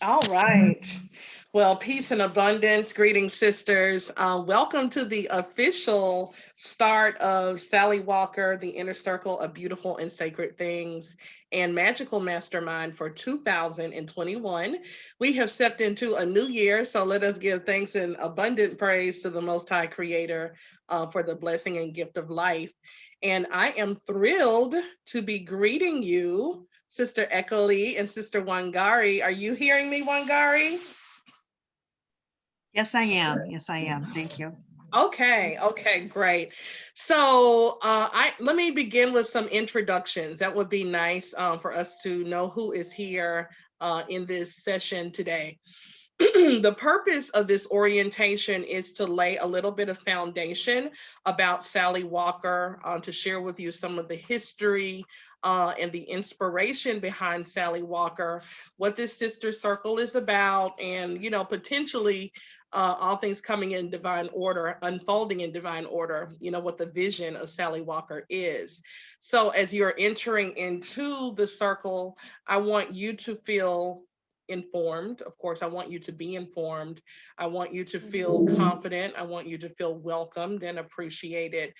All right. Well, peace and abundance. Greetings, sisters. Welcome to the official start of Sally Walker, the Inner Circle of Beautiful and Sacred Things and Magical Mastermind for 2021. We have stepped into a new year, so let us give thanks and abundant praise to the Most High Creator for the blessing and gift of life. And I am thrilled to be greeting you, Sister Ekali and Sister Wangari. Are you hearing me, Wangari? Yes, I am. Yes, I am. Thank you. Okay, great. So I let me begin with some introductions. That would be nice for us to know who is here in this session today. The purpose of this orientation is to lay a little bit of foundation about Sally Walker, to share with you some of the history and the inspiration behind Sally Walker, what this sister circle is about, and potentially all things coming in divine order, unfolding in divine order. What the vision of Sally Walker is. So as you're entering into the circle, I want you to feel informed. Of course, I want you to be informed. I want you to feel confident. I want you to feel welcomed and appreciated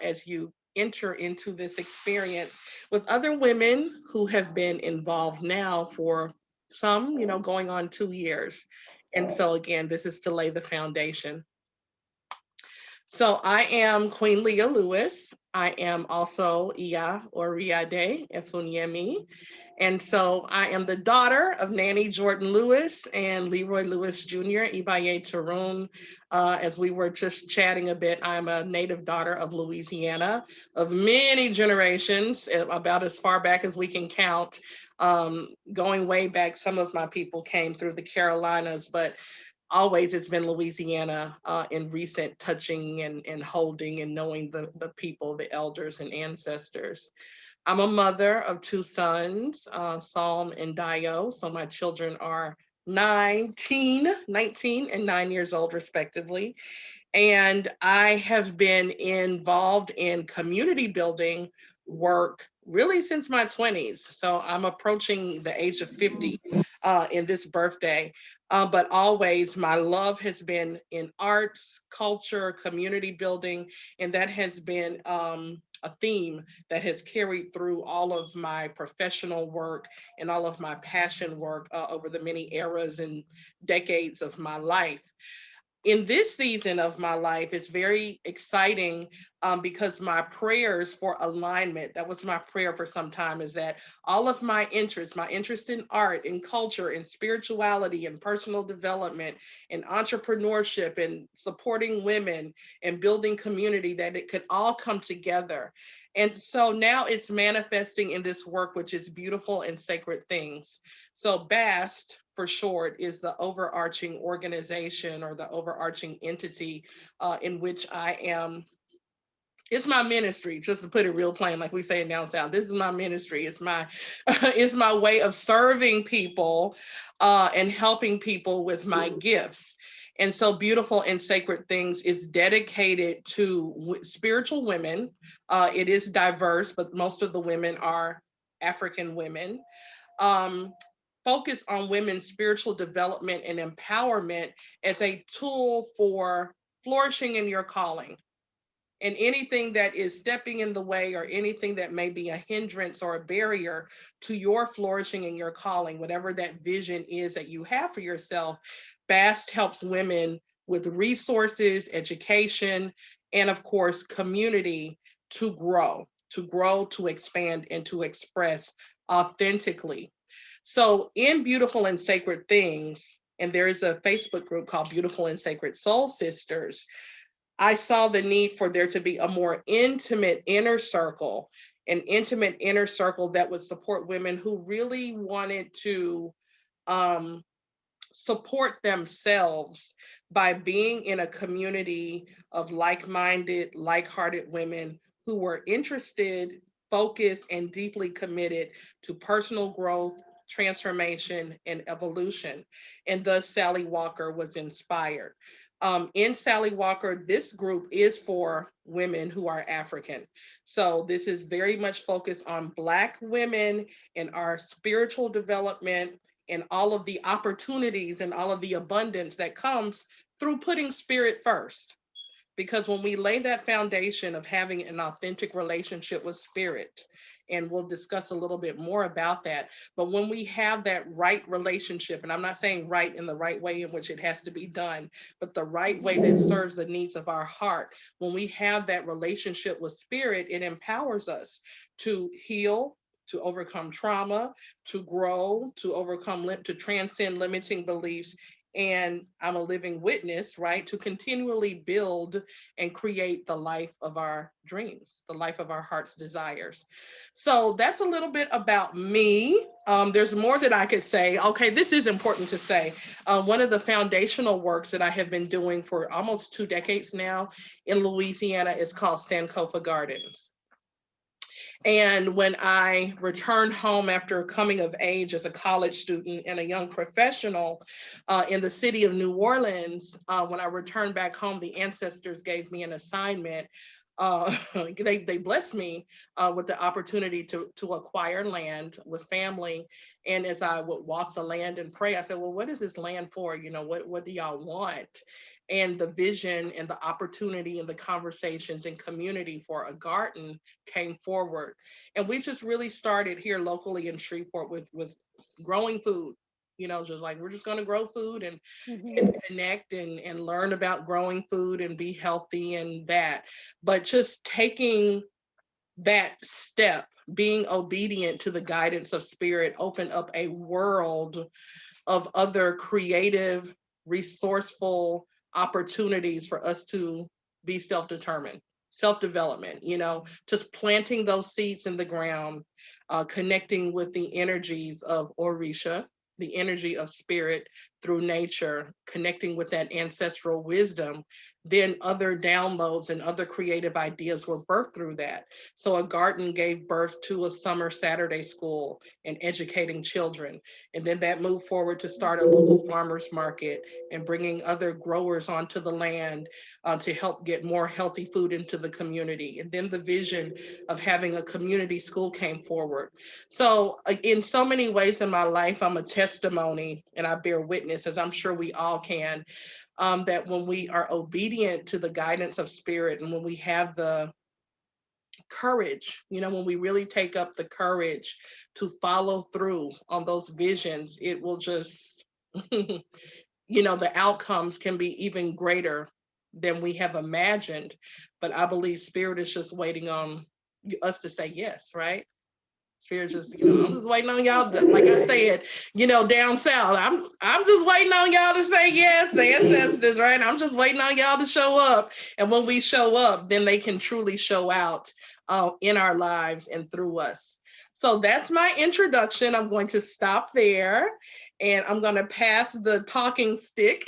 as you enter into this experience with other women who have been involved now for some, going on 2 years. And so, again, this is to lay the foundation. So I am Queen Leah Lewis. I am also Iya or Riade Efunyemi. And so I am the daughter of Nanny Jordan Lewis and Leroy Lewis Jr., Ibaye Tarun. As we were just chatting a bit, I'm a native daughter of Louisiana of many generations, about as far back as we can count. Going way back, some of my people came through the Carolinas, but always it's been Louisiana in recent touching and holding and knowing the people, the elders and ancestors. I'm a mother of two sons, Psalm and Dio. So my children are 19 and 9 years old, respectively. And I have been involved in community building work really since my 20s. So I'm approaching the age of 50 in this birthday. But always my love has been in arts, culture, community building, and that has been a theme that has carried through all of my professional work and all of my passion work over the many eras and decades of my life. In this season of my life, it's very exciting because my prayers for alignment, that was my prayer for some time, is that all of my interest in art and culture and spirituality and personal development and entrepreneurship and supporting women and building community, that it could all come together. And so now it's manifesting in this work, which is beautiful and sacred things. So BAST for short is the overarching organization or the overarching entity in which I am. It's my ministry, just to put it real plain, like we say in down south. This is my ministry. It's my it's my way of serving people and helping people with my gifts. And so beautiful and sacred things is dedicated to spiritual women. It is diverse, but most of the women are African women. um, Focus on women's spiritual development and empowerment as a tool for flourishing in your calling. And anything that is stepping in the way or anything that may be a hindrance or a barrier to your flourishing in your calling, whatever that vision is that you have for yourself, BAST helps women with resources, education, and of course, community to grow, to expand, and to express authentically. So, in Beautiful and Sacred Things, and there is a Facebook group called Beautiful and Sacred Soul Sisters, I saw the need for there to be a more intimate inner circle, an intimate inner circle that would support women who really wanted to um, support themselves by being in a community of like minded, like hearted women who were interested, focused, and deeply committed to personal growth, transformation, and evolution. And thus, Sally Walker was inspired. In Sally Walker, this group is for women who are African. So, this is very much focused on Black women and our spiritual development and all of the opportunities and all of the abundance that comes through putting spirit first. Because when we lay that foundation of having an authentic relationship with spirit, and we'll discuss a little bit more about that, but when we have that right relationship, and I'm not saying right in the right way in which it has to be done, but the right way that serves the needs of our heart, when we have that relationship with spirit, it empowers us to heal, to overcome trauma, to grow, to overcome, to transcend limiting beliefs. And I'm a living witness, right, to continually build and create the life of our dreams, the life of our heart's desires. So that's a little bit about me. There's more that I could say. Okay, this is important to say. One of the foundational works that I have been doing for almost 2 decades now in Louisiana is called Sankofa Gardens. And when I returned home after coming of age as a college student and a young professional in the city of New Orleans, when I returned back home, the ancestors gave me an assignment. They blessed me with the opportunity to acquire land with family. And as I would walk the land and pray, I said, well, what is this land for? You know, what do y'all want? And the vision and the opportunity and the conversations and community for a garden came forward. And we just really started here locally in Shreveport with growing food. You know, just like we're just going to grow food and connect and learn about growing food and be healthy and that. But just taking that step, being obedient to the guidance of spirit, opened up a world of other creative, resourceful opportunities for us to be self-determined, self-development, you know, just planting those seeds in the ground, connecting with the energies of Orisha, the energy of spirit through nature, connecting with that ancestral wisdom, then other downloads and other creative ideas were birthed through that. So a garden gave birth to a summer Saturday school and educating children. And then that moved forward to start a local farmers market and bringing other growers onto the land to help get more healthy food into the community. And then the vision of having a community school came forward. So in so many ways in my life, I'm a testimony and I bear witness, as I'm sure we all can, that when we are obedient to the guidance of spirit and when we have the courage, you know, when we really take up the courage to follow through on those visions, it will just, you know, the outcomes can be even greater than we have imagined. But I believe spirit is just waiting on us to say yes, right? Spirit just, you know, I'm just waiting on y'all. Like I said, you know, down south, I'm just waiting on y'all to say yes, the ancestors, right? I'm just waiting on y'all to show up. And when we show up, then they can truly show out in our lives and through us. So that's my introduction. I'm going to stop there and I'm going to pass the talking stick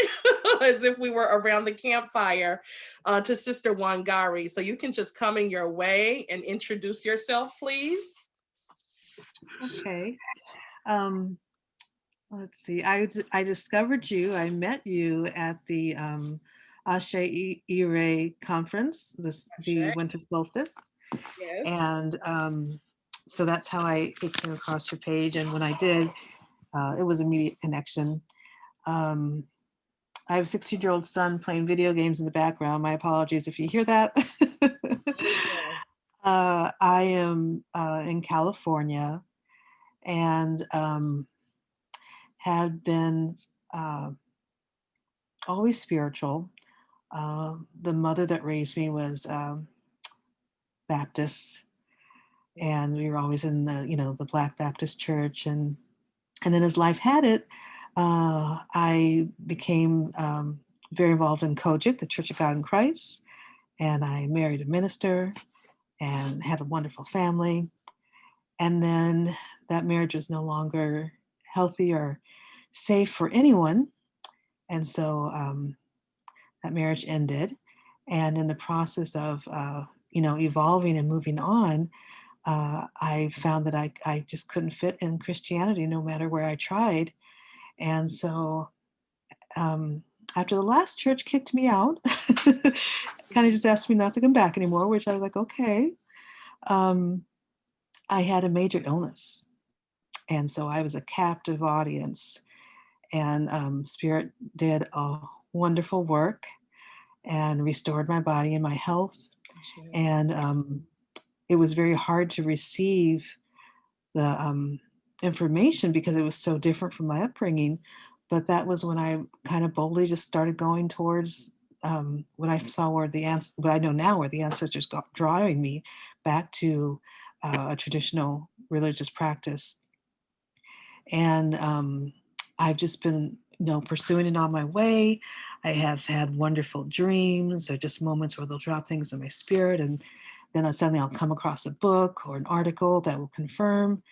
as if we were around the campfire to Sister Wangari. So you can just come in your way and introduce yourself, please. Okay. Um, let's see. I discovered you. I met you at the Ashe Ire conference, the Sure. winter solstice, Yes. and so that's how it came across your page. And when I did, it was immediate connection. Um, I have a 16-year-old son playing video games in the background. My apologies if you hear that. Yeah. I am in California and had been uh, always spiritual. The mother that raised me was Baptist, and we were always in the Black Baptist church. And then as life had it, I became very involved in Kojic, the Church of God in Christ, and I married a minister and had a wonderful family. And then that marriage was no longer healthy or safe for anyone. And so that marriage ended. And in the process of, evolving and moving on, I found that I just couldn't fit in Christianity no matter where I tried. And so after the last church kicked me out, kind of just asked me not to come back anymore, which I was like, okay. I had a major illness. And so I was a captive audience. And Spirit did a wonderful work and restored my body and my health. Ashe. And it was very hard to receive the information because it was so different from my upbringing. But that was when I kind of boldly just started going towards what I saw where what I know now where the ancestors got drawing me back to a traditional religious practice. And I've just been, pursuing it on my way. I have had wonderful dreams or just moments where they'll drop things in my spirit, and then suddenly I'll come across a book or an article that will confirm.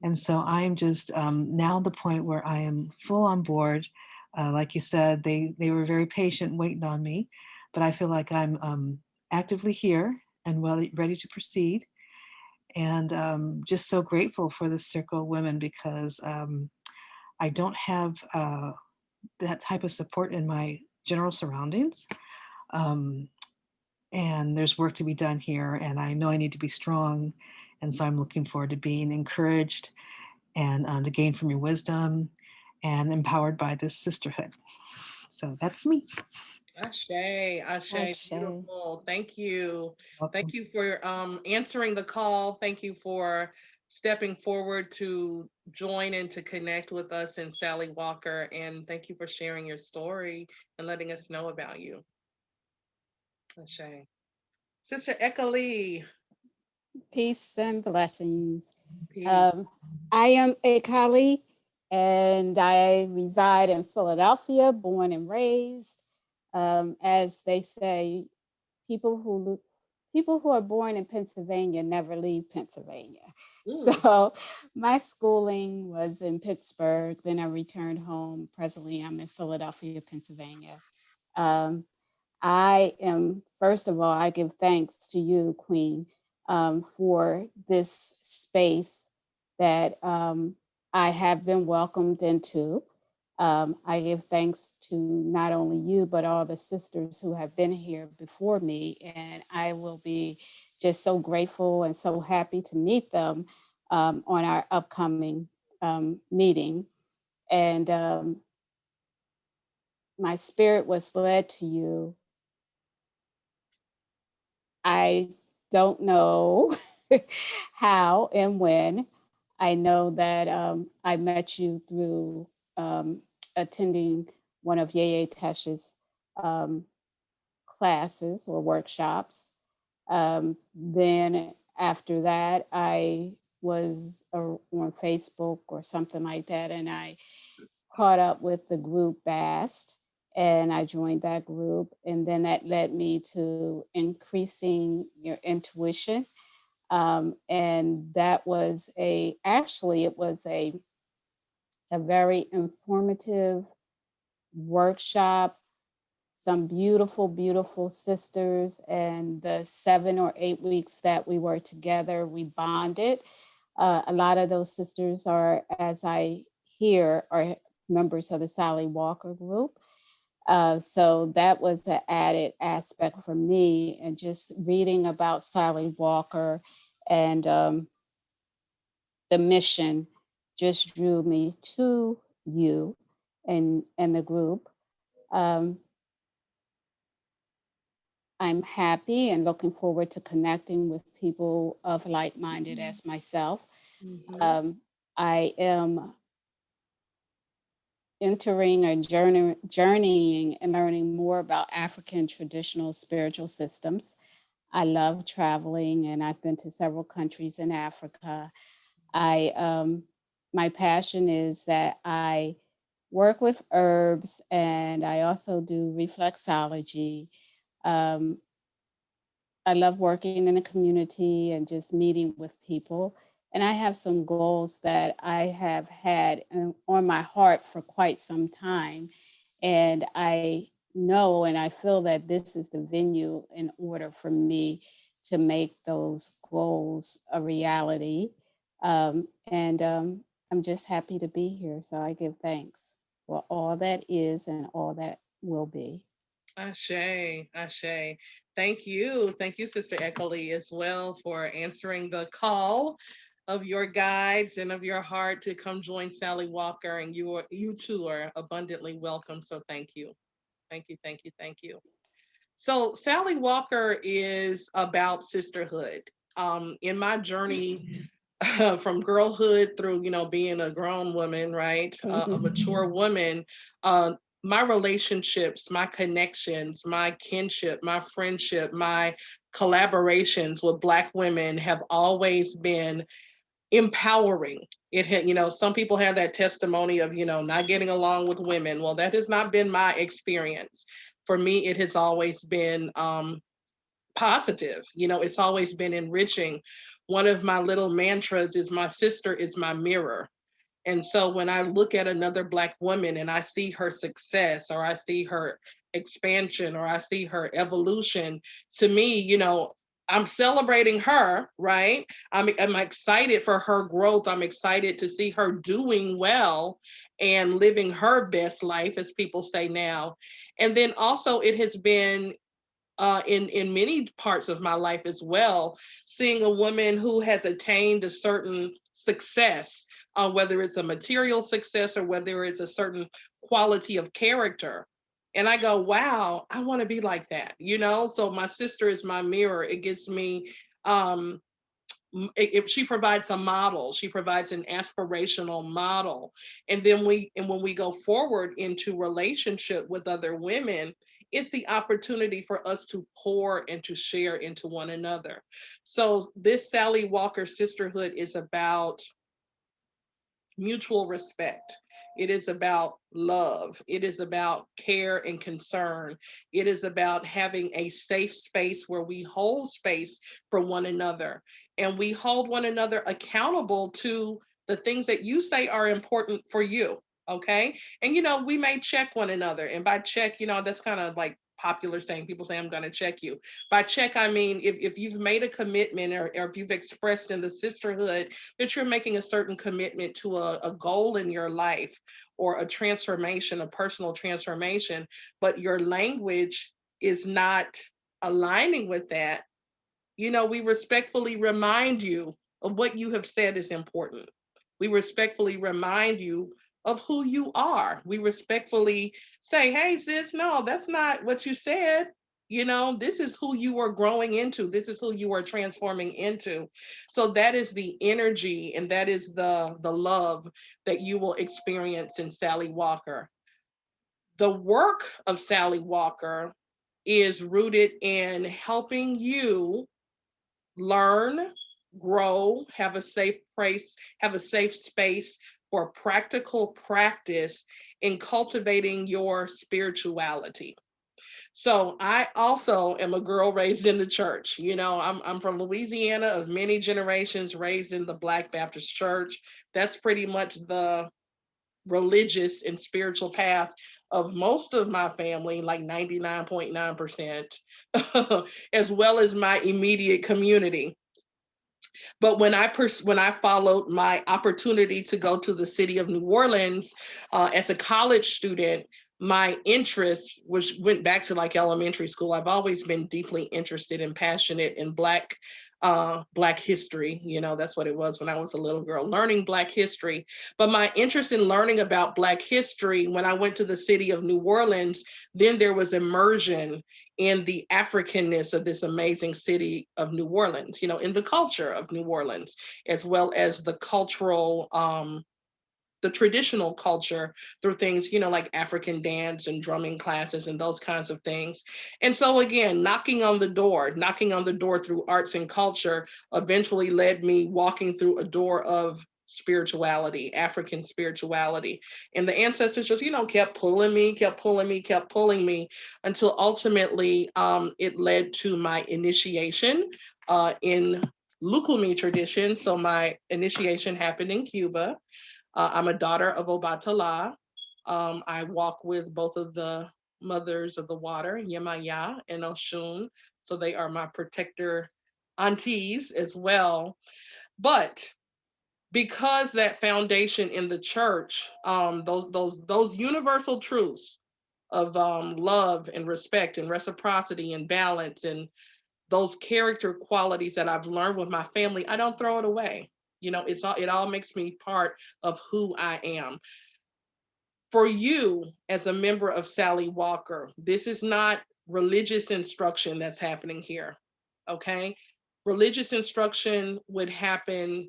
And so I'm just now at the point where I am full on board. Like you said, they were very patient waiting on me, but I feel like I'm actively here and well ready to proceed. And just so grateful for this circle of women because I don't have that type of support in my general surroundings. Um, and there's work to be done here, and I know I need to be strong. And so I'm looking forward to being encouraged and to gain from your wisdom and empowered by this sisterhood. So that's me. Ashe, Ashe, Ashe. beautiful. Thank you. Thank Welcome. you for answering the call. Thank you for stepping forward to join and to connect with us and Sally Walker. And thank you for sharing your story and letting us know about you. Ashe. Sister Lee, Peace and blessings. peace. Um, I am a Kali and I reside in Philadelphia, born and raised. As they say, people who people who are born in Pennsylvania never leave Pennsylvania. Mm, So my schooling was in Pittsburgh. Then I returned home. Presently, I'm in Philadelphia, Pennsylvania. Um, I am, first of all, I give thanks to you, Queen, for this space that I have been welcomed into. I give thanks to not only you, but all the sisters who have been here before me. And I will be just so grateful and so happy to meet them on our upcoming meeting. And my spirit was led to you. I don't know how and when. I know that I met you through attending one of Yeye Tesh's um, classes or workshops. Then after that, I was on Facebook or something like that, and I caught up with the group BAST and I joined that group. And then that led me to increasing your intuition. And that was actually, it was a very informative workshop, some beautiful, beautiful sisters. And the 7 or 8 weeks that we were together, we bonded. A lot of those sisters are, as I hear, are members of the Sally Walker group. So that was an added aspect for me. And just reading about Sally Walker and the mission just drew me to you and the group. Um, I'm happy and looking forward to connecting with people of like-minded as myself. Mm-hmm. Um, I am entering or journeying and learning more about African traditional spiritual systems. I love traveling, and I've been to several countries in Africa. I My passion is that I work with herbs, and I also do reflexology. Um, I love working in the community and just meeting with people. And I have some goals that I have had on my heart for quite some time. And I know and I feel that this is the venue in order for me to make those goals a reality. And I'm just happy to be here. So I give thanks for all that is and all that will be. Ashe, Ashe. Thank you. Thank you, Sister Lee, as well, for answering the call. of your guides and of your heart to come join Sally Walker, and you too are abundantly welcome. So thank you. Thank you, thank you, thank you. So Sally Walker is about sisterhood. In my journey from girlhood through, being a grown woman, right? A mature woman, uh, my relationships, my connections, my kinship, my friendship, my collaborations with Black women have always been empowering. It had, some people have that testimony of, not getting along with women. Well, that has not been my experience. For me, it has always been positive. It's always been enriching. One of my little mantras is my sister is my mirror. And so when I look at another Black woman and I see her success, or I see her expansion, or I see her evolution, to me, I'm celebrating her, right? I'm excited for her growth. I'm excited to see her doing well and living her best life, as people say now. And then also, it has been in many parts of my life as well, seeing a woman who has attained a certain success, whether it's a material success or whether it's a certain quality of character. And I go, wow, I want to be like that. So my sister is my mirror. It gives me, um, if she provides a model, she provides an aspirational model. And when we go forward into relationship with other women, it's the opportunity for us to pour and to share into one another. So this Sally Walker Sisterhood is about mutual respect. It is about love. It is about care and concern. It is about having a safe space where we hold space for one another, and we hold one another accountable to the things that you say are important for you. Okay. And, we may check one another. And by check, that's kind of like popular saying. People say, I'm going to check you. By check, I mean, if you've made a commitment, or if you've expressed in the sisterhood that you're making a certain commitment to a goal in your life, or a transformation, a personal transformation, but your language is not aligning with that, we respectfully remind you of what you have said is important. We respectfully remind you of who you are. We respectfully say, hey, sis, no, that's not what you said. This is who you are growing into. This is who you are transforming into. So that is the energy, and that is the love that you will experience in Sally Walker. The work of Sally Walker is rooted in helping you learn, grow, have a safe place, have a safe space for practical practice in cultivating your spirituality. So I also am a girl raised in the church. I'm from Louisiana, of many generations, raised in the Black Baptist Church. That's pretty much the religious and spiritual path of most of my family, like 99.9%, as well as my immediate community. But when I followed my opportunity to go to the city of New Orleans as a college student, my interest went back to like elementary school. I've always been deeply interested and passionate in Black history. That's what it was when I was a little girl, learning Black history. But my interest in learning about Black history, when I went to the city of New Orleans, then there was immersion in the Africanness of this amazing city of New Orleans, in the culture of New Orleans, as well as the traditional culture through things, like African dance and drumming classes and those kinds of things. And so again, knocking on the door through arts and culture eventually led me walking through a door of spirituality, African spirituality. And the ancestors just, kept pulling me, kept pulling me, kept pulling me, until ultimately it led to my initiation in Lukumi tradition. So my initiation happened in Cuba. I'm a daughter of Obatala. I walk with both of the mothers of the water, Yemaya and Oshun. So they are my protector aunties as well. But because that foundation in the church, those universal truths of love and respect and reciprocity and balance, and those character qualities that I've learned with my family, I don't throw it away. it all makes me part of who I am. For you, as a member of Sallie Walker, this is not religious instruction that's happening here. Okay? Religious instruction would happen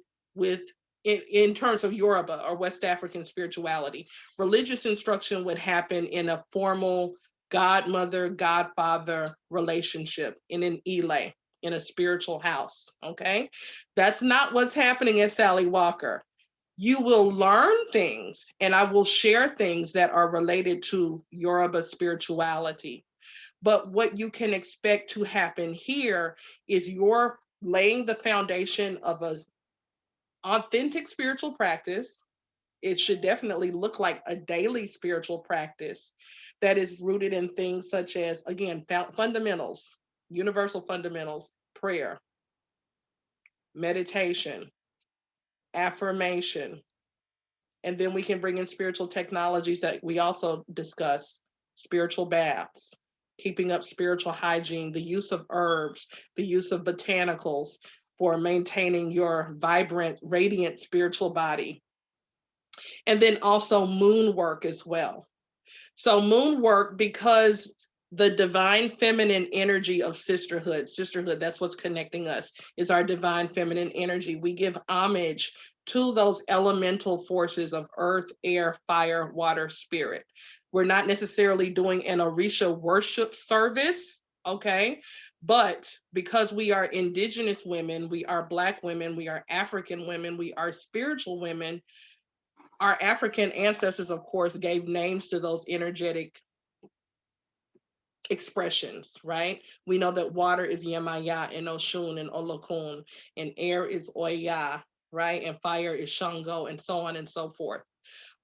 in terms of Yoruba or West African spirituality. Religious instruction would happen in a formal godmother, godfather relationship in an ile, in a spiritual house. Okay? That's not what's happening at Sallie Walker. You will learn things, and I will share things that are related to Yoruba spirituality. But what you can expect to happen here is you're laying the foundation of an authentic spiritual practice. It should definitely look like a daily spiritual practice that is rooted in things such as, again, fundamentals, universal fundamentals, prayer, meditation, affirmation. And then we can bring in spiritual technologies that we also discuss, spiritual baths, keeping up spiritual hygiene, the use of herbs, the use of botanicals for maintaining your vibrant, radiant spiritual body. And then also moon work as well. So moon work, because the divine feminine energy of sisterhood, that's what's connecting us, is our divine feminine energy. We give homage to those elemental forces of earth, air, fire, water, spirit. We're not necessarily doing an Orisha worship service, okay? But because we are indigenous women, we are Black women, we are African women, we are spiritual women, our African ancestors, of course, gave names to those energetic expressions, right? We know that water is Yemaya and Oshun and Olokun, and air is Oya, right? And fire is Shango, and so on and so forth.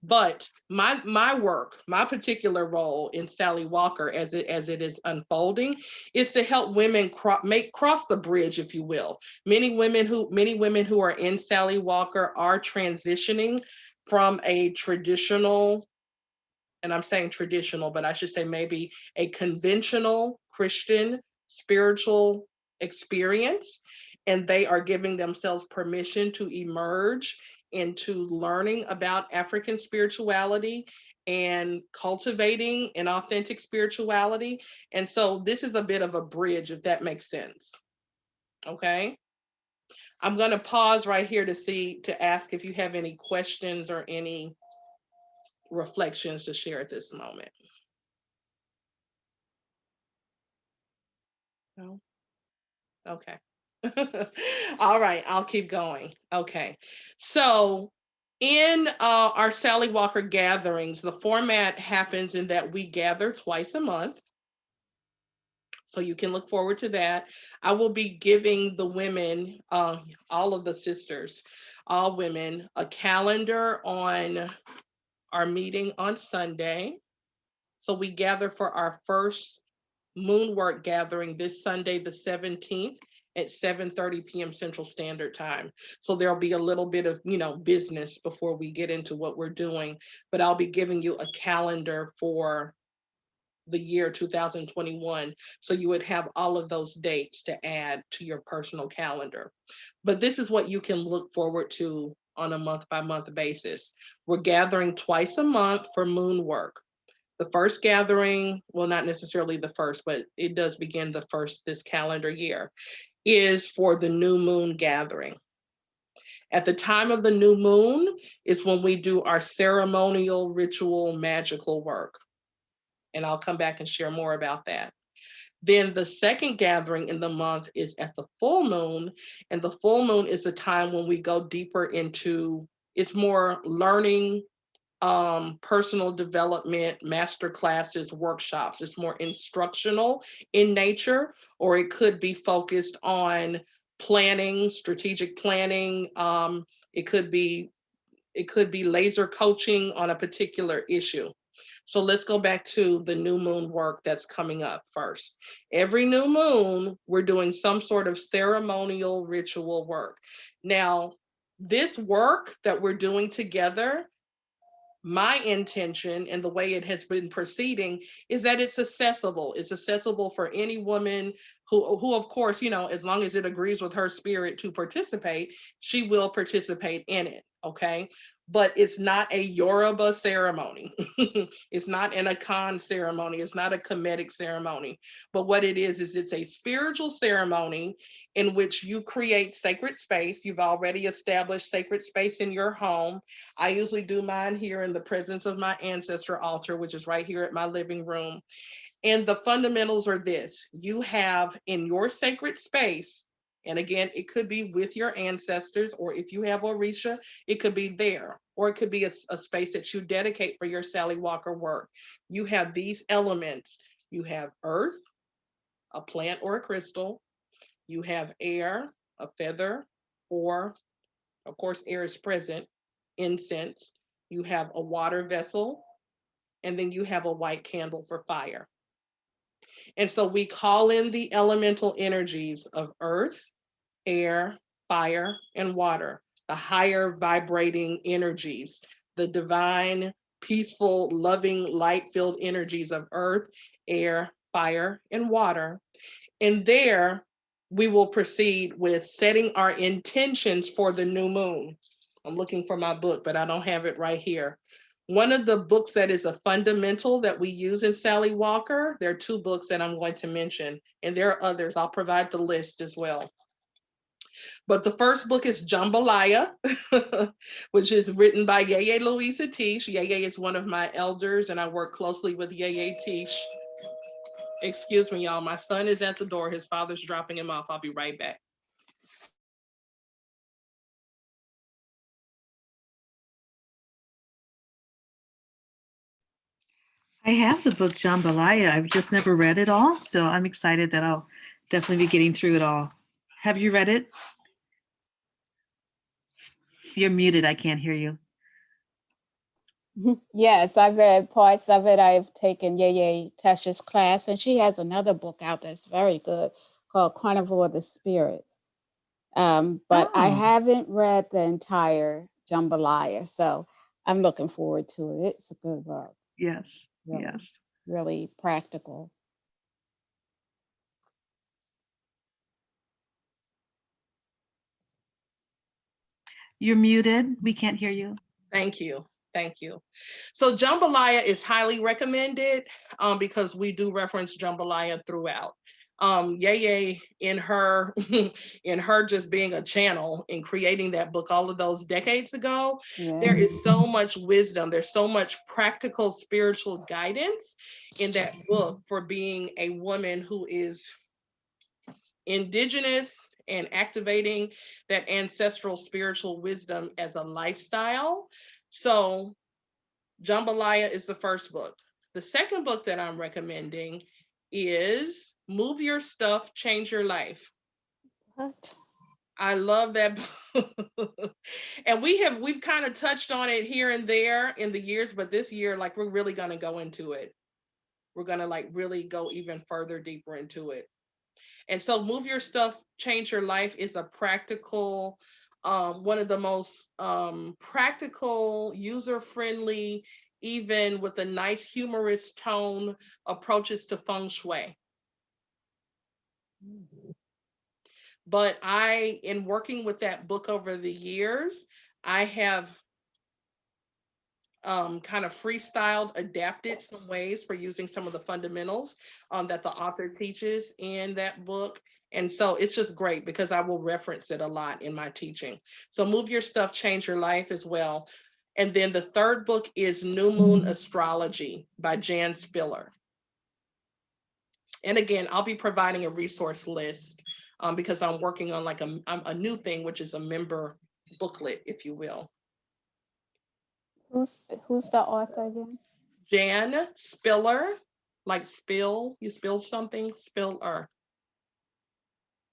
But my work, my particular role in Sallie Walker, as it is unfolding, is to help women cross the bridge, if you will. Many women who are in Sallie Walker are transitioning from a traditional, and I'm saying traditional, but I should say maybe a conventional Christian spiritual experience. And they are giving themselves permission to emerge into learning about African spirituality and cultivating an authentic spirituality. And so this is a bit of a bridge, if that makes sense. Okay. I'm going to pause right here to ask if you have any questions or any reflections to share at this moment. No? Okay. All right, I'll keep going. Okay. So in our Sallie Walker gatherings, the format happens in that we gather twice a month. So you can look forward to that. I will be giving the women, all of the sisters, all women, a calendar on our meeting on Sunday. So we gather for our first Moonwork gathering this Sunday, the 17th at 7:30 p.m. Central Standard Time. So there'll be a little bit of, business before we get into what we're doing, but I'll be giving you a calendar for the year 2021. So you would have all of those dates to add to your personal calendar. But this is what you can look forward to on a month by month basis. We're gathering twice a month for moon work. The first gathering, well, not necessarily the first, but it does begin the first this calendar year, is for the new moon gathering. At the time of the new moon is when we do our ceremonial, ritual, magical work. And I'll come back and share more about that. Then the second gathering in the month is at the full moon. And the full moon is a time when we go deeper into, it's more learning, personal development, master classes, workshops. It's more instructional in nature, or it could be focused on planning, strategic planning. It could be laser coaching on a particular issue. So let's go back to the new moon work that's coming up first. Every new moon, we're doing some sort of ceremonial ritual work. Now, this work that we're doing together, my intention and the way it has been proceeding is that it's accessible. It's accessible for any woman who of course, you know, as long as it agrees with her spirit to participate, she will participate in it. Okay. But it's not a Yoruba ceremony. It's not an Akan ceremony. It's not a Kemetic ceremony. But what it is it's a spiritual ceremony in which you create sacred space. You've already established sacred space in your home. I usually do mine here in the presence of my ancestor altar, which is right here at my living room. And the fundamentals are this: you have in your sacred space, and again, it could be with your ancestors, or if you have Orisha, it could be there, or it could be a space that you dedicate for your Sally Walker work. You have these elements. You have earth, a plant or a crystal. You have air, a feather, or of course, air is present, incense. You have a water vessel, and then you have a white candle for fire. And so we call in the elemental energies of earth, air, fire, and water, the higher vibrating energies, the divine, peaceful, loving, light filled energies of earth, air, fire, and water. And there we will proceed with setting our intentions for the new moon. I'm looking for my book, but I don't have it right here. One of the books that is a fundamental that we use in Sally Walker, there are two books that I'm going to mention, and there are others. I'll provide the list as well. But the first book is Jambalaya, which is written by Yeye Louisa Tish. Yeye is one of my elders, and I work closely with Yeye Tish. Excuse me, y'all. My son is at the door. His father's dropping him off. I'll be right back. I have the book Jambalaya. I've just never read it all, so I'm excited that I'll definitely be getting through it all. Have you read it? You're muted. I can't hear you. Yes, I've read parts of it. I've taken Yeye Tasha's class, and she has another book out that's very good called Carnival of the Spirits. But I haven't read the entire Jambalaya, so I'm looking forward to it. It's a good book. Yes. Really, Yes. really practical. You're muted. We can't hear you. Thank you. Thank you. So Jambalaya is highly recommended because we do reference Jambalaya throughout. Yeye in her in her just being a channel and creating that book all of those decades ago, Yeah. there is so much wisdom. There's so much practical spiritual guidance in that book for being a woman who is indigenous and activating that ancestral spiritual wisdom as a lifestyle. So Jambalaya is the first book. The second book that I'm recommending is Move Your Stuff, Change Your Life. What? I love that book. And we've kind of touched on it here and there in the years, but this year, like, we're really going to go into it. We're going to like really go even further deeper into it. And so Move Your Stuff, Change Your Life is a practical, one of the most practical, user-friendly, even with a nice humorous tone, approaches to feng shui. But in working with that book over the years, I have kind of freestyled, adapted some ways for using some of the fundamentals that the author teaches in that book. And so it's just great because I will reference it a lot in my teaching. So Move Your Stuff, Change Your Life as well. And then the third book is New Moon Astrology by Jan Spiller. And again, I'll be providing a resource list because I'm working on like a new thing, which is a member booklet, if you will. Who's the author again? Jan Spiller, like spill, you spilled something, spiller.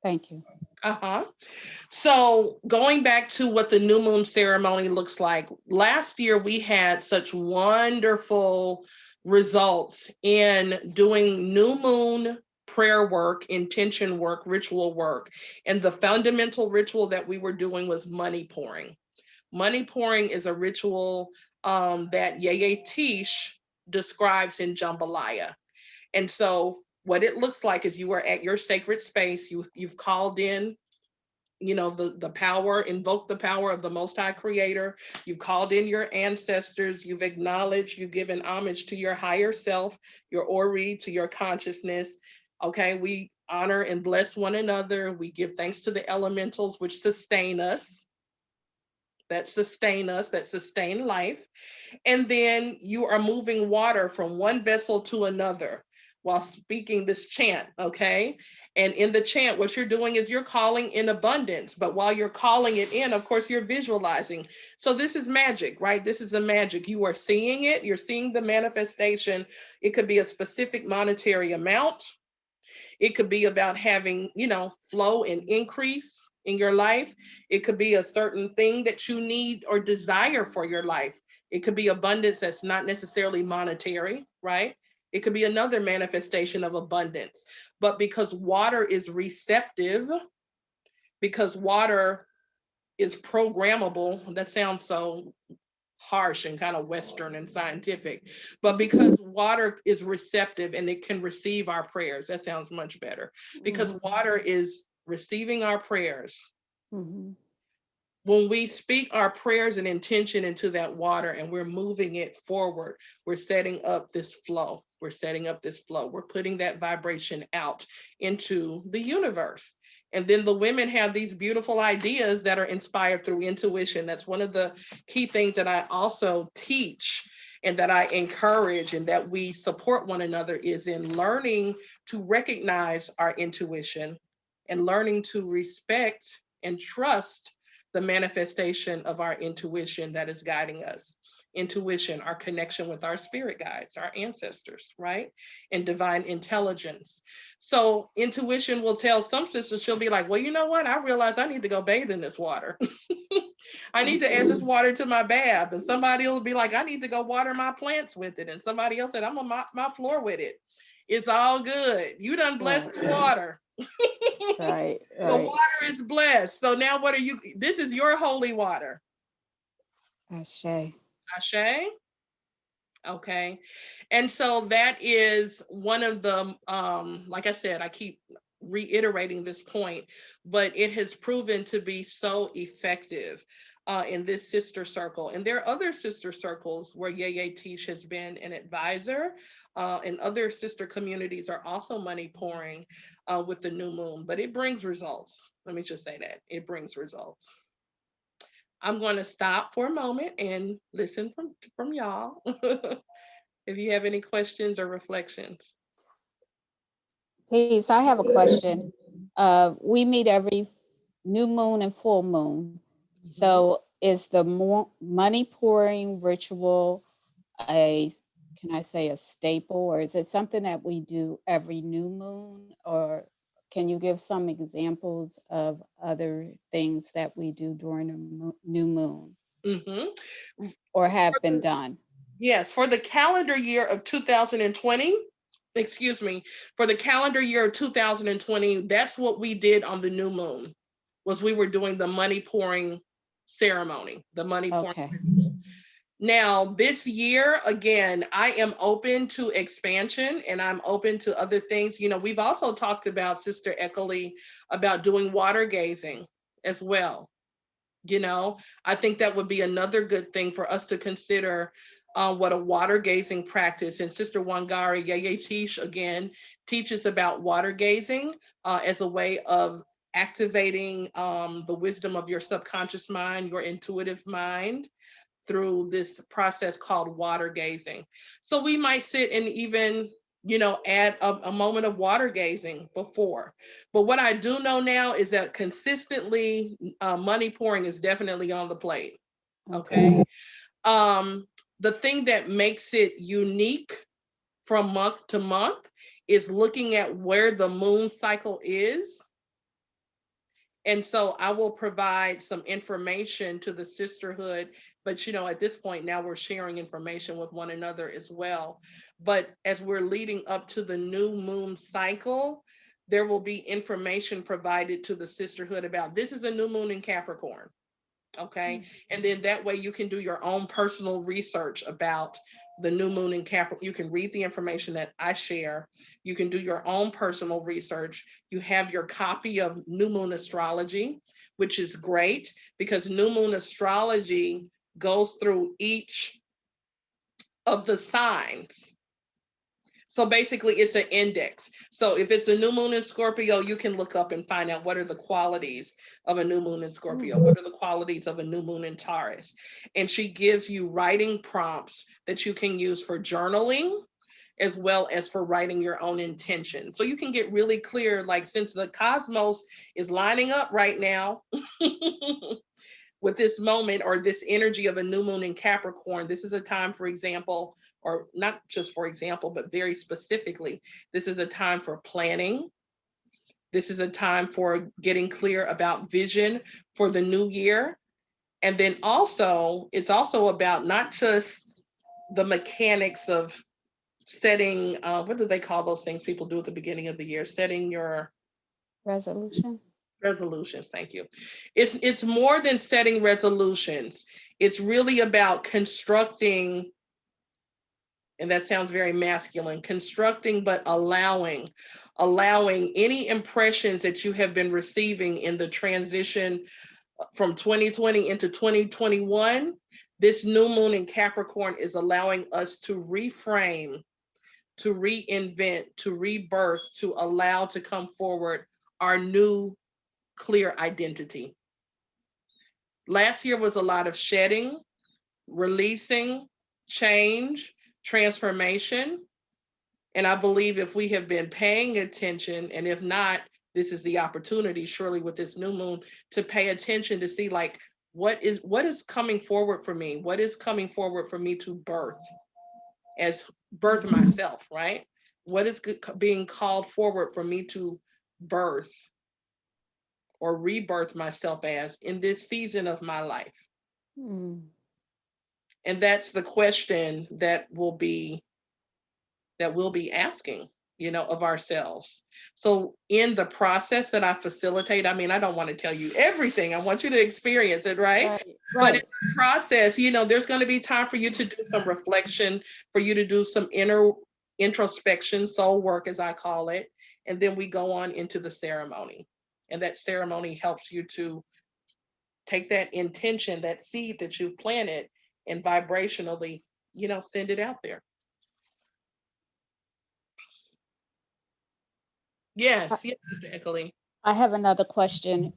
Thank you. So going back to what the new moon ceremony looks like, last year we had such wonderful results in doing new moon prayer work, intention work, ritual work. And the fundamental ritual that we were doing was money pouring. Money pouring is a ritual that Yeye Tish describes in Jambalaya. And so what it looks like is you are at your sacred space. You've called in, the power, invoke the power of the Most High Creator. You've called in your ancestors. You've acknowledged, you've given homage to your higher self, your Ori, to your consciousness. Okay, we honor and bless one another. We give thanks to the elementals which sustain us, that sustain life. And then you are moving water from one vessel to another while speaking this chant, okay? And in the chant, what you're doing is you're calling in abundance. But while you're calling it in, of course, you're visualizing. So this is magic, right? This is a magic. You are seeing it, you're seeing the manifestation. It could be a specific monetary amount. It could be about having, flow and increase in your life. It could be a certain thing that you need or desire for your life. It could be abundance that's not necessarily monetary, right? It could be another manifestation of abundance. But because water is receptive, because water is programmable, that sounds so harsh and kind of Western and scientific, but because water is receptive and it can receive our prayers, that sounds much better. Because water is receiving our prayers. Mm-hmm. When we speak our prayers and intention into that water and we're moving it forward, we're setting up this flow. We're setting up this flow. We're putting that vibration out into the universe. And then the women have these beautiful ideas that are inspired through intuition. That's one of the key things that I also teach and that I encourage and that we support one another is in learning to recognize our intuition and learning to respect and trust the manifestation of our intuition that is guiding us. Intuition, our connection with our spirit guides, our ancestors, right? And divine intelligence. So intuition will tell some sisters, she'll be like, well, you know what? I realize I need to go bathe in this water. I need to add this water to my bath. And somebody will be like, I need to go water my plants with it. And somebody else said, I'm gonna mop my floor with it. It's all good. You done blessed the water. Right, The right. water is blessed. So now what are you? This is your holy water. Ashe. Ashe. Okay. And so that is one of the, like I said, I keep reiterating this point, but it has proven to be so effective in this sister circle. And there are other sister circles where Yeye Tish has been an advisor, and other sister communities are also money pouring with the new moon, but it brings results. Let me just say that it brings results. I'm going to stop for a moment and listen from y'all. If you have any questions or reflections. Peace. I have a question. We meet every new moon and full moon. So is the money pouring ritual a, can I say, a staple, or is it something that we do every new moon? Or can you give some examples of other things that we do during a new moon Mm-hmm. or have been done? Yes, for the calendar year of 2020, excuse me, for the calendar year of 2020, that's what we did on the new moon, was we were doing the money pouring ceremony, the money pouring Okay. ritual. Now, this year, again, I am open to expansion and I'm open to other things. We've also talked about, Sister Eckerly, about doing water gazing as well. I think that would be another good thing for us to consider, what a water gazing practice. And Sister Wangari Yeye Tish, again, teaches about water gazing as a way of activating the wisdom of your subconscious mind, your intuitive mind, through this process called water gazing. So we might sit and even, add a moment of water gazing before. But what I do know now is that consistently money pouring is definitely on the plate. Okay. The thing that makes it unique from month to month is looking at where the moon cycle is. And so I will provide some information to the sisterhood, but at this point now we're sharing information with one another as well. But as we're leading up to the new moon cycle, there will be information provided to the sisterhood about, this is a new moon in Capricorn. Okay. And then that way you can do your own personal research about the new moon in Capricorn. You can read the information that I share. You can do your own personal research. You have your copy of New Moon Astrology, which is great because New Moon Astrology goes through each of the signs. So basically, it's an index. So if it's a new moon in Scorpio, you can look up and find out what are the qualities of a new moon in Scorpio, what are the qualities of a new moon in Taurus. And she gives you writing prompts that you can use for journaling as well as for writing your own intention. So you can get really clear, like since the cosmos is lining up right now with this moment or this energy of a new moon in Capricorn, this is a time, for example, or not just for example, but very specifically, this is a time for planning. This is a time for getting clear about vision for the new year. And then also, it's also about not just the mechanics of setting, what do they call those things people do at the beginning of the year? Setting your Resolution. resolutions. Thank you. It's more than setting resolutions. It's really about constructing, and that sounds very masculine, constructing, but allowing any impressions that you have been receiving in the transition from 2020 into 2021. This new moon in Capricorn is allowing us to reframe, to reinvent, to rebirth, to allow to come forward our new clear identity. Last year was a lot of shedding, releasing, change, transformation. And I believe if we have been paying attention, and if not, this is the opportunity, surely with this new moon, to pay attention to see like what is coming forward for me? What is coming forward for me to birth myself, right? What is being called forward for me to birth or rebirth myself as in this season of my life? Mm. And that's the question that we'll be asking, of ourselves. So in the process that I facilitate, I mean, I don't want to tell you everything. I want you to experience it, right? Right. But in Right. the process, there's going to be time for you to do some reflection, for you to do some inner introspection, soul work, as I call it. And then we go on into the ceremony. And that ceremony helps you to take that intention, that seed that you've planted, and vibrationally, send it out there. Yes, yes, Sister Eckerly. I have another question.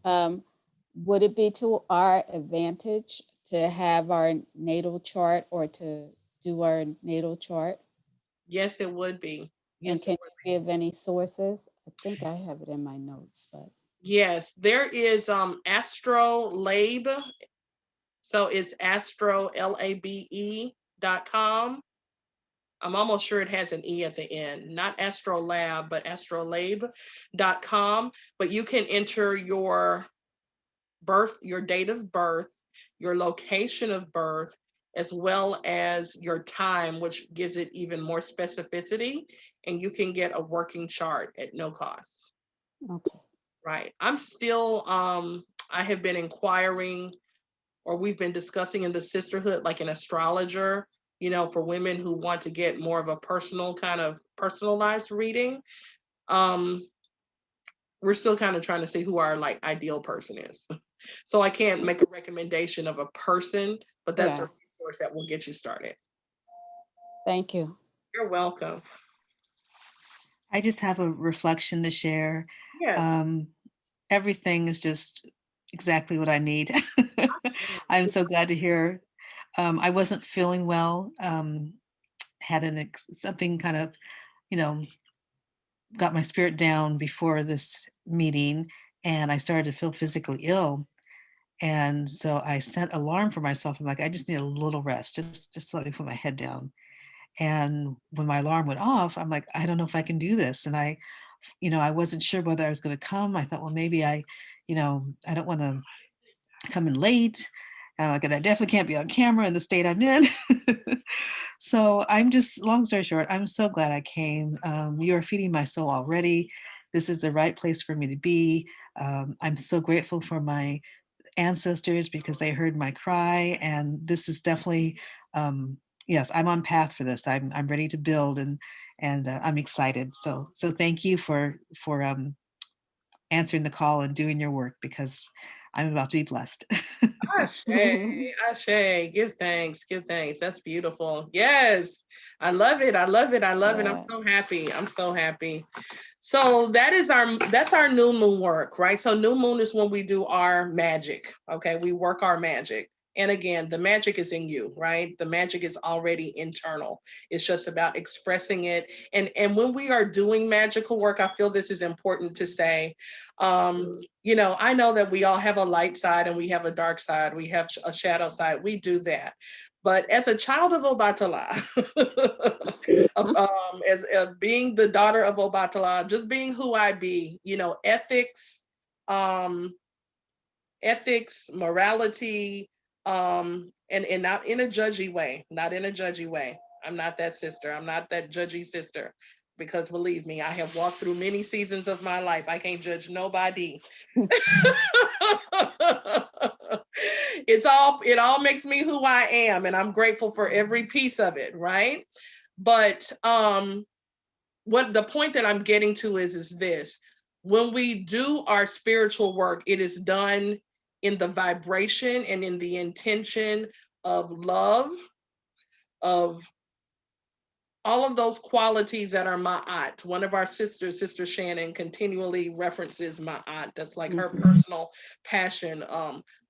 Would it be to our advantage to have our natal chart or to do our natal chart? Yes, it would be. And Yes, it can would you give any sources? I think I have it in my notes, but be. Yes, there is Astrolabe. So it's astrolabe.com. I'm almost sure it has an E at the end, not Astrolab, but astrolabe.com. But you can enter your date of birth, your location of birth, as well as your time, which gives it even more specificity. And you can get a working chart at no cost. okay. Right. I'm still, I have been inquiring, or we've been discussing in the sisterhood, like an astrologer, for women who want to get more of a personal kind of personalized reading. Um, we're still kind of trying to see who our like ideal person is. So I can't make a recommendation of a person, but that's a Yeah. resource that will get you started. Thank you. You're welcome. I just have a reflection to share. Yes. Everything is just exactly what I need. I'm so glad to hear. I wasn't feeling well. Had something kind of, you know, got my spirit down before this meeting, and I started to feel physically ill. And so I set alarm for myself. I'm like, I just need a little rest. Just let me put my head down. And when my alarm went off, I'm like, I don't know if I can do this. And I wasn't sure whether I was going to come. I thought, well, maybe I don't want to come in late. And I'm like, and I definitely can't be on camera in the state I'm in. So I'm just, long story short, I'm so glad I came. You are feeding my soul already. This is the right place for me to be. I'm so grateful for my ancestors because they heard my cry. And this is definitely, yes, I'm on path for this. I'm ready to build, and I'm excited. So thank you for answering the call and doing your work, because I'm about to be blessed. Ashe, Ashe, give thanks, give thanks. That's beautiful. Yes, I love it. I love it. I love it. I'm Yeah. so happy. I'm so happy. So that's our new moon work, right? So new moon is when we do our magic. Okay, we work our magic. And again, the magic is in you, right? The magic is already internal. It's just about expressing it. And when we are doing magical work, I feel this is important to say. I know that we all have a light side and we have a dark side. We have a shadow side. We do that. But as a child of Obatala, as being the daughter of Obatala, just being who I be, um, ethics, morality, and not in a judgy way, not in a judgy way. I'm not that sister. I'm not that judgy sister. Because believe me, I have walked through many seasons of my life. I can't judge nobody. It all makes me who I am, and I'm grateful for every piece of it, right? But what the point that I'm getting to is this: when we do our spiritual work, it is done in the vibration and in the intention of love, of all of those qualities that are ma'at. One of our sisters, Sister Shannon, continually references ma'at. That's like her personal passion,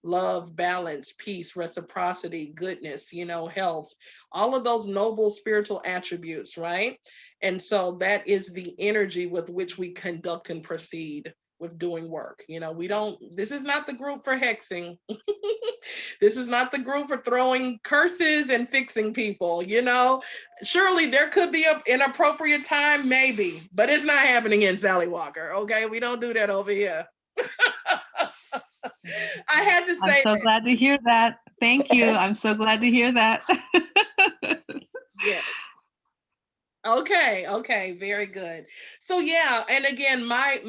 love, balance, peace, reciprocity, goodness, health, all of those noble spiritual attributes, right? And so that is the energy with which we conduct and proceed with doing work. This is not the group for hexing. This is not the group for throwing curses and fixing people. Surely there could be an inappropriate time, maybe, but it's not happening in Sally Walker. Okay, we don't do that over here. I had to I'm say so that. glad to hear that. Thank you. I'm so glad to hear that. Yeah. Okay, very good. So yeah, and again, my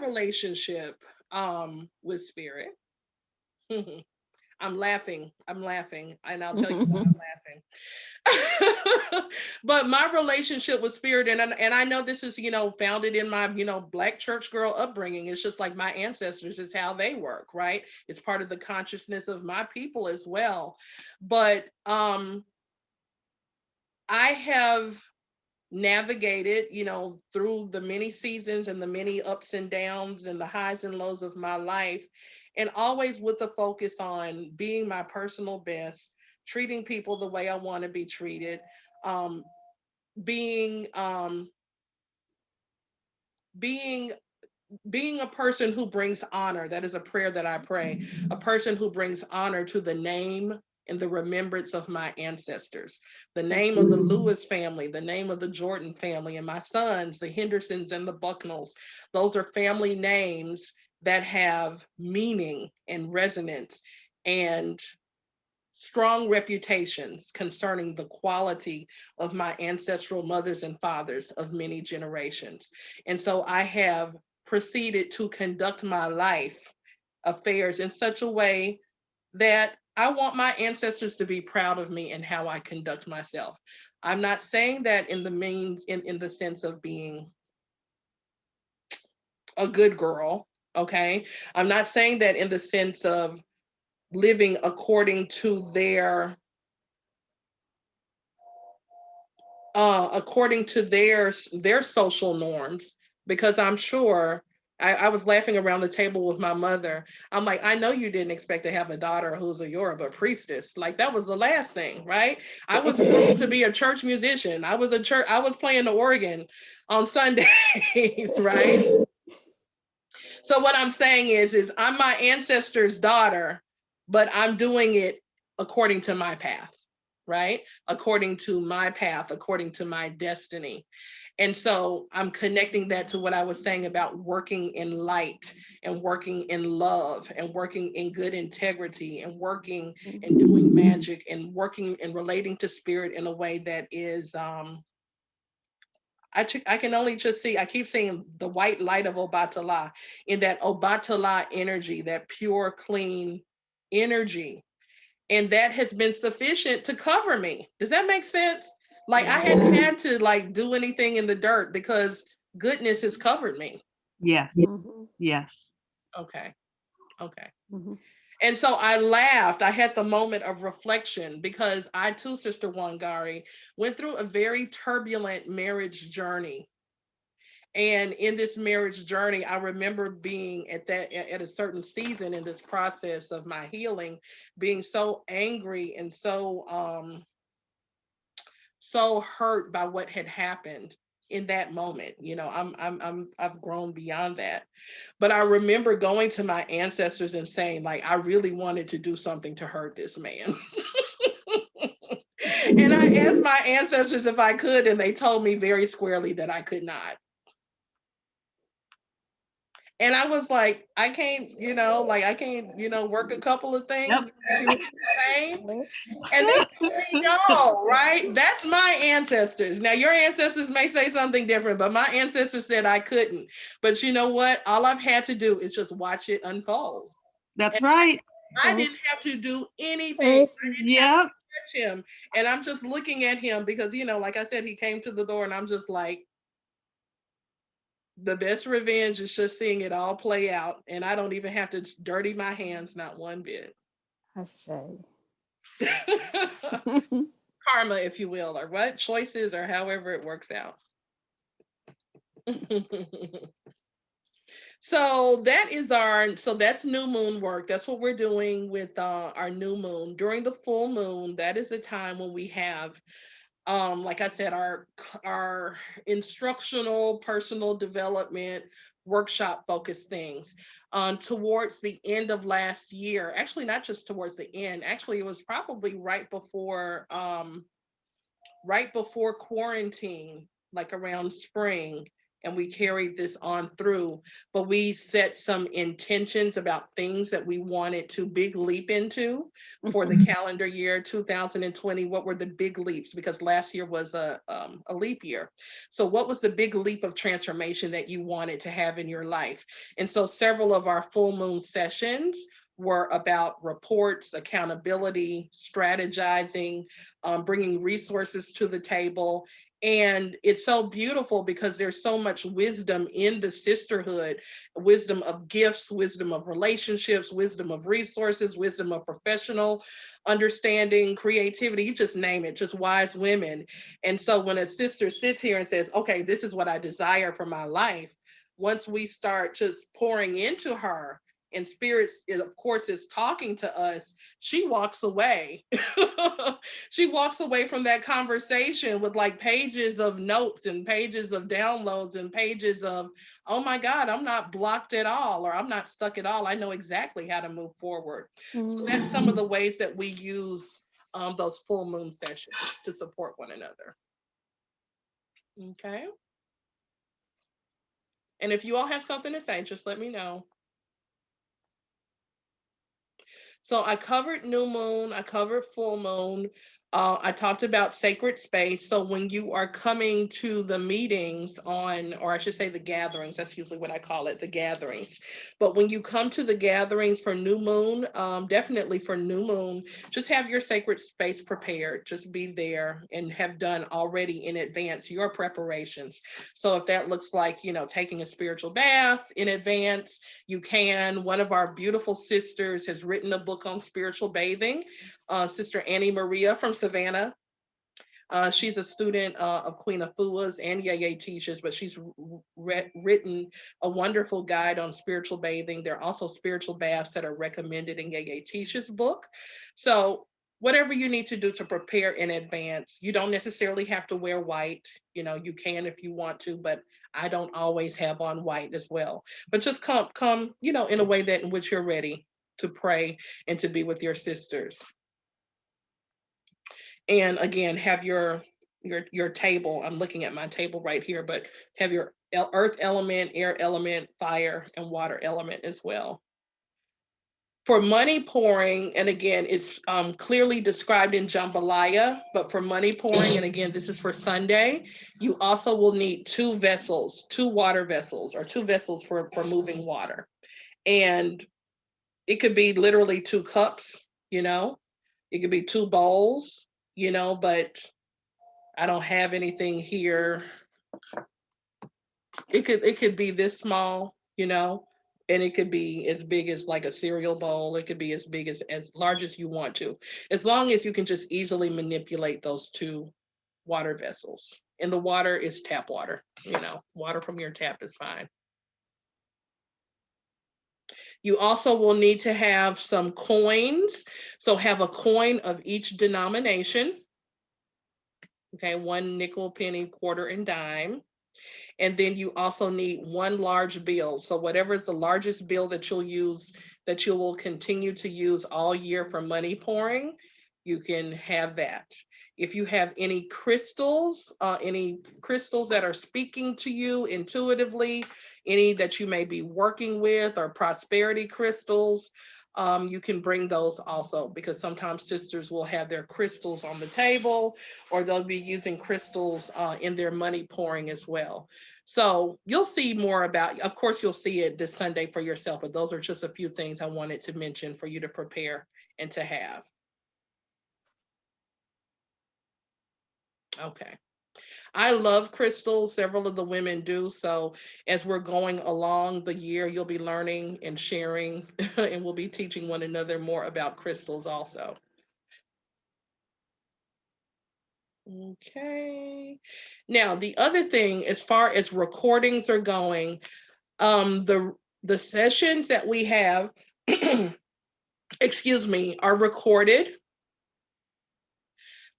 relationship with spirit. I'm laughing, and I'll tell you why I'm laughing. But my relationship with spirit, and I know this is founded in my Black church girl upbringing. It's just like my ancestors is how they work, right? It's part of the consciousness of my people as well. But I have navigated through the many seasons and the many ups and downs and the highs and lows of my life, and always with a focus on being my personal best, treating people the way I want to be treated, um, being being being a person who brings honor. That is a prayer that I pray. A person who brings honor to the name and the remembrance of my ancestors, the name of the Lewis family, the name of the Jordan family, and my sons, the Hendersons and the Bucknells. Those are family names that have meaning and resonance and strong reputations concerning the quality of my ancestral mothers and fathers of many generations. And so I have proceeded to conduct my life affairs in such a way that I want my ancestors to be proud of me and how I conduct myself. I'm not saying that in the sense of being a good girl, okay? I'm not saying that in the sense of living according to their social norms, because I'm sure I was laughing around the table with my mother. I'm like, I know you didn't expect to have a daughter who's a Yoruba priestess. Like that was the last thing, right? I was groomed to be a church musician. I was playing the organ on Sundays, right? So what I'm saying is I'm my ancestor's daughter, but I'm doing it according to my path, right? According to my path, according to my destiny. And so I'm connecting that to what I was saying about working in light and working in love and working in good integrity and working and doing magic and working and relating to spirit in a way that is I can only just see, I keep seeing the white light of Obatala, in that Obatala energy, that pure, clean energy. And that has been sufficient to cover me. Does that make sense? Like I hadn't had to like do anything in the dirt because goodness has covered me. Yes. Mhm. Yes. Okay. Okay. Mhm. And so I laughed. I had the moment of reflection because I too, Sister Wangari, went through a very turbulent marriage journey. And in this marriage journey, I remember being at a certain season in this process of my healing, being so angry and so hurt by what had happened in that moment. You know, I've grown beyond that. But I remember going to my ancestors and saying, like, I really wanted to do something to hurt this man. And I asked my ancestors if I could, and they told me very squarely that I could not. And I was like, I can't, like I can't, work a couple of things Yep. to make it the same. And they told me no, right? That's my ancestors. Now, your ancestors may say something different, but my ancestors said I couldn't. But you know what? All I've had to do is just watch it unfold. That's And right. I didn't have to do anything. I didn't have Yep. to touch him. And I'm just looking at him because, like I said, he came to the door and I'm just like, the best revenge is just seeing it all play out. And I don't even have to dirty my hands, not one bit. That's shade. Karma, if you will, or what? Choices, or however it works out. So that's new moon work. That's what we're doing with our new moon. During the full moon, that is the time when we have like I said, our instructional personal development workshop focused things. Towards the end of last year, actually not just towards the end, actually it was probably right before quarantine, like around spring, and we carried this on through. But we set some intentions about things that we wanted to big leap into for the calendar year 2020. What were the big leaps? Because last year was a leap year. So, what was the big leap of transformation that you wanted to have in your life? And so, several of our full moon sessions were about reports, accountability, strategizing, bringing resources to the table. And it's so beautiful because there's so much wisdom in the sisterhood, wisdom of gifts, wisdom of relationships, wisdom of resources, wisdom of professional understanding, creativity, you just name it, just wise women. And so when a sister sits here and says, okay, this is what I desire for my life, once we start just pouring into her, and spirits, of course, is talking to us, she walks away. She walks away from that conversation with like pages of notes and pages of downloads and pages of, oh my God, I'm not blocked at all, or I'm not stuck at all. I know exactly how to move forward. So that's some of the ways that we use those full moon sessions to support one another. Okay. And if you all have something to say, just let me know. So I covered new moon, I covered full moon. I talked about sacred space. So when you are coming to the meetings or I should say the gatherings, that's usually what I call it, the gatherings. But when you come to the gatherings for new moon, definitely for new moon, just have your sacred space prepared. Just be there and have done already in advance your preparations. So if that looks like, taking a spiritual bath in advance, you can. One of our beautiful sisters has written a book on spiritual bathing, Sister Annie Maria from Savannah. She's a student of Queen Afua's and Yeye Teaches, but she's written a wonderful guide on spiritual bathing. There are also spiritual baths that are recommended in Yeye Teaches' book. So whatever you need to do to prepare in advance, you don't necessarily have to wear white. You can if you want to, but I don't always have on white as well. But just come, in a way that in which you're ready to pray and to be with your sisters. And again, have your table. I'm looking at my table right here, but have your earth element, air element, fire, and water element as well. For money pouring, and again, it's clearly described in jambalaya, but for money pouring, and again, this is for Sunday, you also will need 2 vessels, 2 water vessels, or 2 vessels for moving water. And it could be literally 2 cups, it could be 2 bowls, but I don't have anything here. It could be this small, and it could be as big as like a cereal bowl. It could be as big as large as you want to, as long as you can just easily manipulate those 2 water vessels. And the water is tap water, water from your tap is fine. You also will need to have some coins. So have a coin of each denomination. Okay, 1 nickel, penny, quarter, and dime. And then you also need 1 large bill. So whatever is the largest bill that you'll use, that you will continue to use all year for money pouring, you can have that. If you have any crystals that are speaking to you intuitively, any that you may be working with, or prosperity crystals, you can bring those also, because sometimes sisters will have their crystals on the table, or they'll be using crystals in their money pouring as well. So you'll see more about, of course, you'll see it this Sunday for yourself, but those are just a few things I wanted to mention for you to prepare and to have. Okay. I love crystals. Several of the women do. So as we're going along the year, you'll be learning and sharing, and we'll be teaching one another more about crystals also. Okay. Now, the other thing, as far as recordings are going, the sessions that we have, excuse me, are recorded.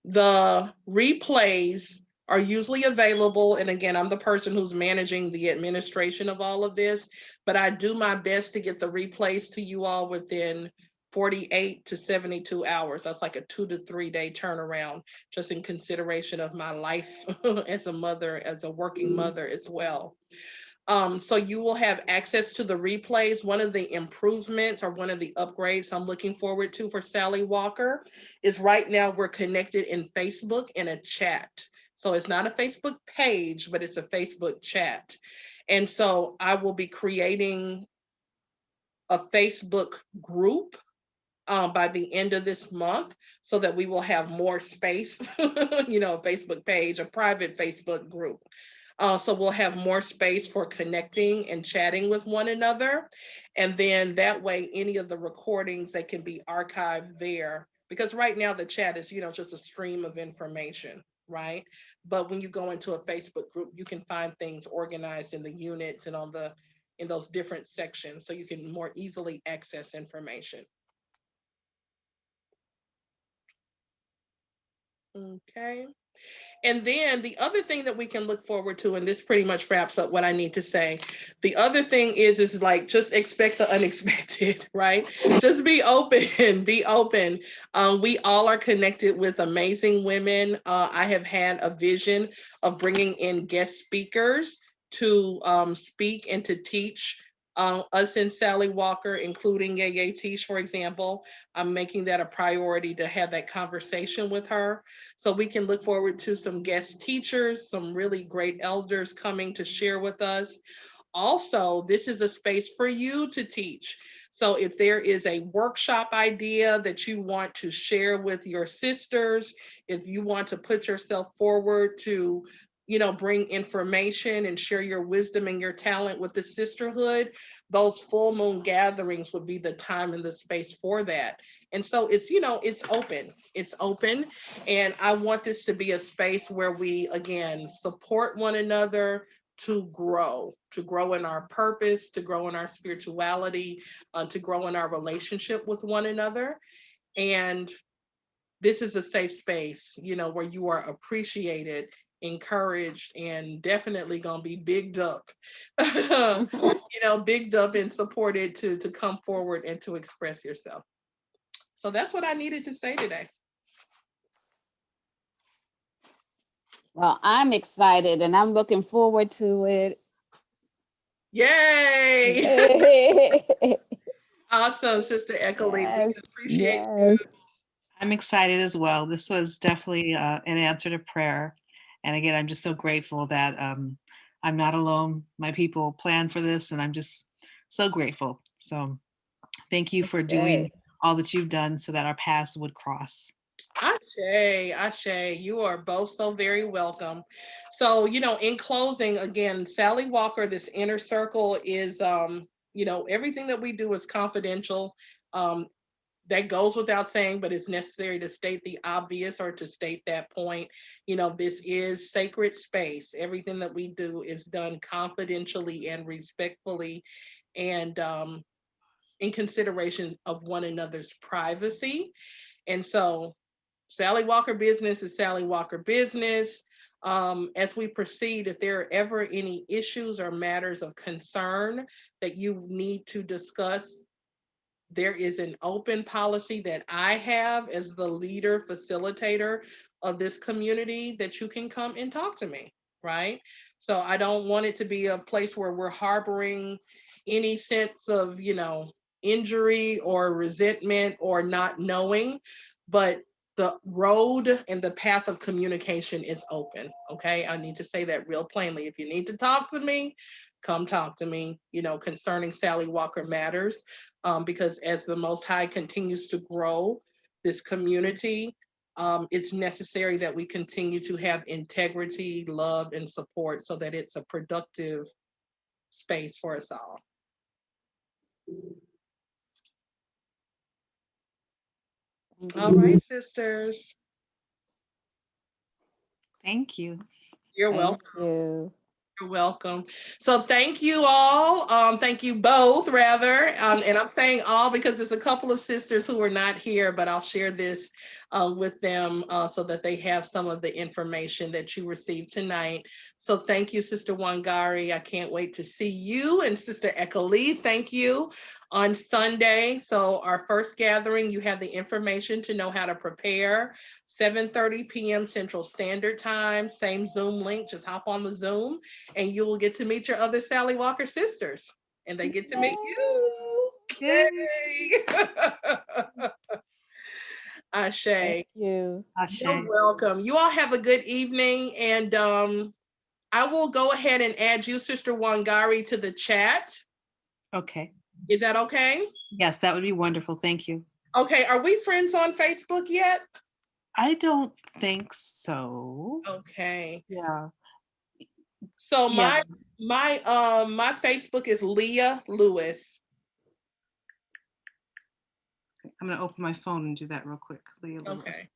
The replays are usually available. And again, I'm the person who's managing the administration of all of this, but I do my best to get the replays to you all within 48 to 72 hours. That's like a 2 to 3 day turnaround, just in consideration of my life as a mother, as a working mother as well. So you will have access to the replays. One of the improvements, or one of the upgrades I'm looking forward to for Sallie Walker, is right now we're connected in Facebook in a chat. So it's not a Facebook page, but it's a Facebook chat. And so I will be creating a Facebook group by the end of this month, so that we will have more space, a Facebook page, a private Facebook group. So we'll have more space for connecting and chatting with one another. And then that way, any of the recordings, they can be archived there. Because right now the chat is, just a stream of information, right? But when you go into a Facebook group, you can find things organized in the units and in those different sections, so you can more easily access information. Okay. And then the other thing that we can look forward to, and this pretty much wraps up what I need to say. The other thing is like, just expect the unexpected, right? Just be open, be open. We all are connected with amazing women. I have had a vision of bringing in guest speakers to speak and to teach us in Sallie Walker, including Yeye Tish, for example. I'm making that a priority to have that conversation with her. So we can look forward to some guest teachers, some really great elders coming to share with us. Also, this is a space for you to teach. So if there is a workshop idea that you want to share with your sisters, if you want to put yourself forward to, bring information and share your wisdom and your talent with the sisterhood, those full moon gatherings would be the time and the space for that. And so it's open. It's open. And I want this to be a space where we, again, support one another to grow in our purpose, to grow in our spirituality, to grow in our relationship with one another. And this is a safe space, where you are appreciated, encouraged, and definitely gonna be bigged up, bigged up and supported to come forward and to express yourself. So that's what I needed to say today. Well, I'm excited and I'm looking forward to it. Yay! Awesome, Sister Eckerly. We Yes, appreciate yes. I'm excited as well. This was definitely an answer to prayer. And again, I'm just so grateful that I'm not alone. My people planned for this, and I'm just so grateful. So thank you for doing Okay. all that you've done so that our paths would cross. Ashe, Ashe, you are both so very welcome. So, in closing, again, Sally Walker, this inner circle is, everything that we do is confidential. Um, that goes without saying, but it's necessary to state the obvious or to state that point. This is sacred space. Everything that we do is done confidentially and respectfully and in consideration of one another's privacy. And so, Sally Walker business is Sally Walker business. As we proceed, if there are ever any issues or matters of concern that you need to discuss, there is an open policy that I have as the leader facilitator of this community that you can come and talk to me, right? So I don't want it to be a place where we're harboring any sense of, injury or resentment or not knowing, but the road and the path of communication is open. Okay. I need to say that real plainly. If you need to talk to me, come talk to me, concerning Sally Walker matters. Because as the Most High continues to grow this community, it's necessary that we continue to have integrity, love, and support so that it's a productive space for us all. All right, sisters. Thank you. You're Thank welcome. you. You're welcome. So thank you all. Thank you both, rather. And I'm saying all because there's a couple of sisters who are not here, but I'll share this with them so that they have some of the information that you received tonight. So thank you, Sister Wangari. I can't wait to see you. And Sister Eckerly, thank you on Sunday. So our first gathering, you have the information to know how to prepare. 7:30 p.m. Central Standard Time, same Zoom link, just hop on the Zoom and you will get to meet your other Sally Walker sisters and they get to meet you. Yay. Yay! Thank Ashe. you. Ashe. You're welcome. You all have a good evening and I will go ahead and add you, Sister Wangari, to the chat. Okay. Is that okay? Yes, that would be wonderful. Thank you. Okay, are we friends on Facebook yet? I don't think so. Okay. Yeah. So Yeah. my Facebook is Leia Lewis. I'm going to open my phone and do that real quick. Leah Lewis. Okay.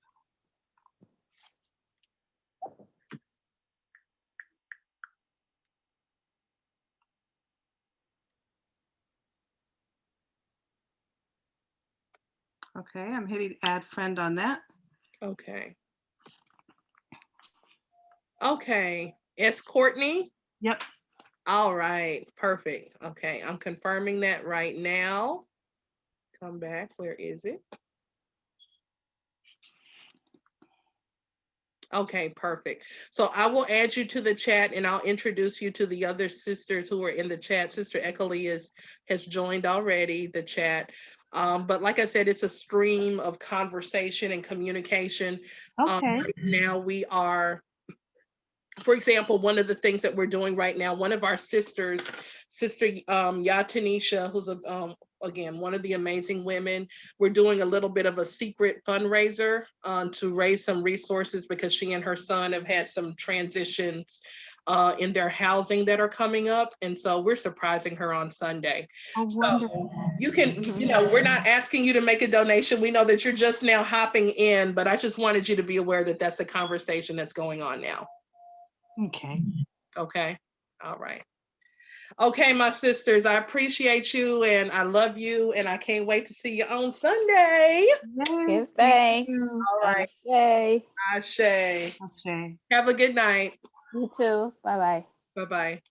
Okay, I'm hitting add friend on that. Okay. Okay. S. Courtney. Yep. All right. Perfect. Okay. I'm confirming that right now. Come back. Where is it? Okay, perfect. So I will add you to the chat and I'll introduce you to the other sisters who are in the chat. Sister Eckerly has joined already the chat. But like I said, it's a stream of conversation and communication. Okay. Right now we are, for example, one of the things that we're doing right now, one of our sisters, Sister Yatanisha, who's again one of the amazing women, we're doing a little bit of a secret fundraiser to raise some resources because she and her son have had some transitions in their housing that are coming up, and so we're surprising her on Sunday. Oh, wonderful. So you can, we're not asking you to make a donation. We know that you're just now hopping in, but I just wanted you to be aware that that's the conversation that's going on now. Okay. Okay. All right. Okay, my sisters, I appreciate you and I love you and I can't wait to see you on Sunday. Yay. Give Thank thanks. you. All right. Ashe. Ashe. Ashe. Have a good night. You too. Bye-bye. Bye-bye.